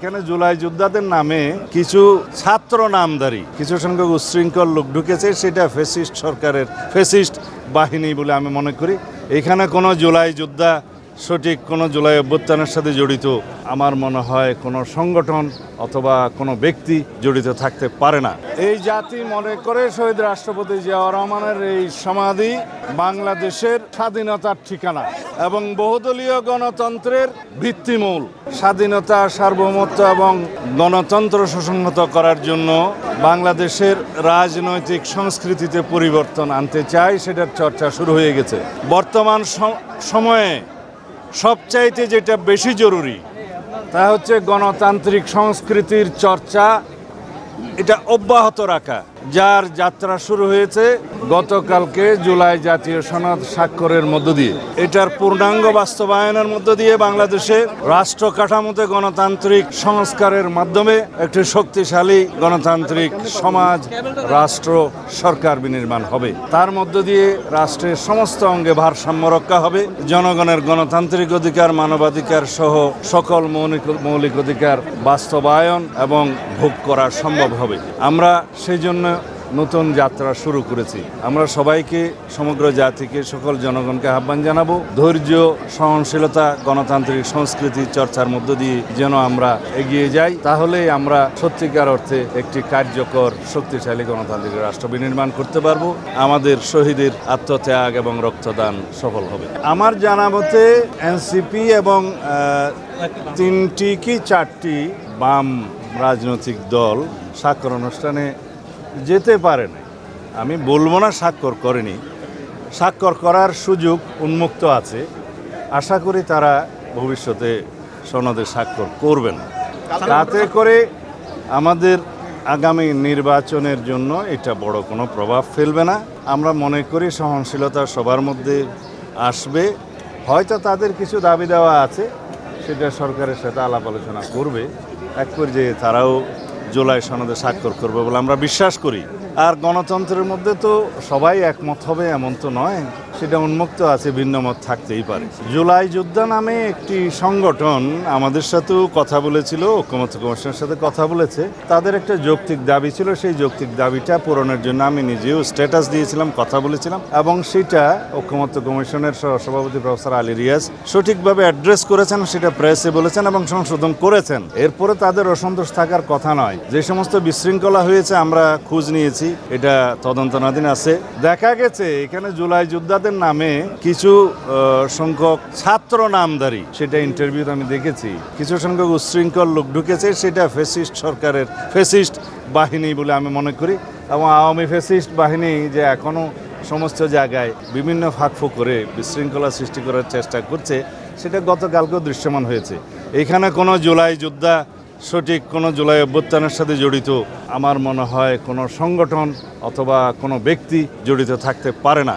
এখানে জুলাই যোদ্ধাদের নামে কিছু ছাত্র নামধারী কিছু সংখ্যক উচ্ছৃঙ্খল লোক ঢুকেছে, সেটা ফ্যাসিস্ট সরকারের ফ্যাসিস্ট বাহিনী বলে আমি মনে করি। এখানে কোনো জুলাই যোদ্ধা সঠিক কোনো জুলাই অভ্যুত্থানের সাথে জড়িত আমার মনে হয় কোনো সংগঠন অথবা কোনো ব্যক্তি জড়িত থাকতে পারে না। এই জাতি মনে করে শহীদ রাষ্ট্রপতি জিয়াউর রহমানের এই সমাধি বাংলাদেশের স্বাধীনতার ঠিকানা এবং বহুদলীয় গণতন্ত্রের ভিত্তিমূল। স্বাধীনতা, সার্বভৌমত্ব এবং গণতন্ত্র সুসংহত করার জন্য বাংলাদেশের রাজনৈতিক সংস্কৃতিতে পরিবর্তন আনতে চায়, সেটার চর্চা শুরু হয়ে গেছে। বর্তমান সময়ে সবচাইতে যেটা বেশি জরুরি তা হচ্ছে গণতান্ত্রিক সংস্কৃতির চর্চা, এটা অব্যাহত রাখা, যার যাত্রা শুরু হয়েছে গতকালকে জুলাই জাতীয় সনদ স্বাক্ষরের মধ্য দিয়ে। এটার পূর্ণাঙ্গ বাস্তবায়নের মধ্য দিয়ে বাংলাদেশে রাষ্ট্র কাঠামোতে গণতান্ত্রিক সংস্কারের মাধ্যমে একটি শক্তিশালী গণতান্ত্রিক সমাজ, রাষ্ট্র, সরকার বিনির্মাণ হবে। তার মধ্য দিয়ে রাষ্ট্রের সমস্ত অঙ্গে ভারসাম্য রক্ষা হবে, জনগণের গণতান্ত্রিক অধিকার, মানবাধিকার সহ সকল মৌলিক অধিকার বাস্তবায়ন এবং ভোগ করা সম্ভব হবে। আমরা সেই জন্য নতুন যাত্রা শুরু করেছি। আমরা সবাইকে, সমগ্র জাতিকে, সকল জনগণকে আহ্বান জানাবো, ধৈর্য, সহনশীলতা, গণতান্ত্রিক সংস্কৃতি চর্চার মধ্য দিয়ে যেন আমরা এগিয়ে যাই। তাহলেই আমরা সত্যিকার অর্থে একটি কার্যকর, শক্তিশালী গণতান্ত্রিক রাষ্ট্র বিনির্মাণ করতে পারবো। আমাদের শহীদের আত্মত্যাগ এবং রক্তদান সফল হবে। আমার জানা মতে এনসিপি এবং 3টি কি 4টি বাম রাজনৈতিক দল স্বাক্ষর অনুষ্ঠানে যেতে পারে না। আমি বলবো না স্বাক্ষর করেনি, স্বাক্ষর করার সুযোগ উন্মুক্ত আছে। আশা করি তারা ভবিষ্যতে সনদে স্বাক্ষর করবেন। তাতে করে আমাদের আগামী নির্বাচনের জন্য এটা বড় কোনো প্রভাব ফেলবে না। আমরা মনে করি সহনশীলতা সবার মধ্যে আসবে। হয়তো তাদের কিছু দাবি দেওয়া আছে, সেটা সরকারের সাথে আলাপ আলোচনা করবে। এক পর্যায়ে তারাও জুলাই সনদে স্বাক্ষর করবে বলে আমরা বিশ্বাস করি। আর গণতন্ত্রের মধ্যে তো সবাই একমত হবে এমন তো নয়, সেটা উন্মুক্ত আছে, ভিন্ন মত থাকতেই পারে। জুলাই যোদ্ধা নামে একটি সংগঠন আমাদের সাথেও কথা বলেছিল, ঐক্যমত্য কমিশনের সাথে কথা বলেছে। তাদের একটা যৌক্তিক দাবি ছিল, সেই যৌক্তিক দাবিটা পূরণের জন্য আমি নিজেও স্ট্যাটাস দিয়েছিলাম, কথা বলেছিলাম, এবং সেটা ঐক্যমত্য কমিশনের সভাপতি প্রফেসর আলী রিয়াজ সঠিকভাবে অ্যাড্রেস করেছেন, সেটা প্রেসে বলেছেন এবং সংশোধন করেছেন। এরপরে তাদের অসন্তোষ থাকার কথা নয়। যে সমস্ত বিশৃঙ্খলা হয়েছে আমরা খোঁজ নিয়েছি, এটা তদন্তনাধীন আছে। দেখা গেছে এখানে জুলাই যোদ্ধাদের নামে কিছু সংখ্যক ছাত্র নামধারী, সেটা ইন্টারভিউতে আমি দেখেছি, কিছু সংখ্যক উচ্ছৃঙ্খল লোক ঢুকেছে, সেটা ফ্যাসিস্ট সরকারের ফ্যাসিস্ট বাহিনী বলে আমি মনে করি। এবং আওয়ামী ফ্যাসিস্ট বাহিনী যে এখনও সমস্ত জায়গায় বিভিন্ন ফাঁকফোঁক করে বিশৃঙ্খলা সৃষ্টি করার চেষ্টা করছে, সেটা গতকালকেও দৃশ্যমান হয়েছে। এখানে কোনো জুলাই যোদ্ধা সঠিক কোনো জুলাই অভ্যুত্থানের সাথে জড়িত আমার মনে হয় কোনো সংগঠন অথবা কোনো ব্যক্তি জড়িত থাকতে পারে না।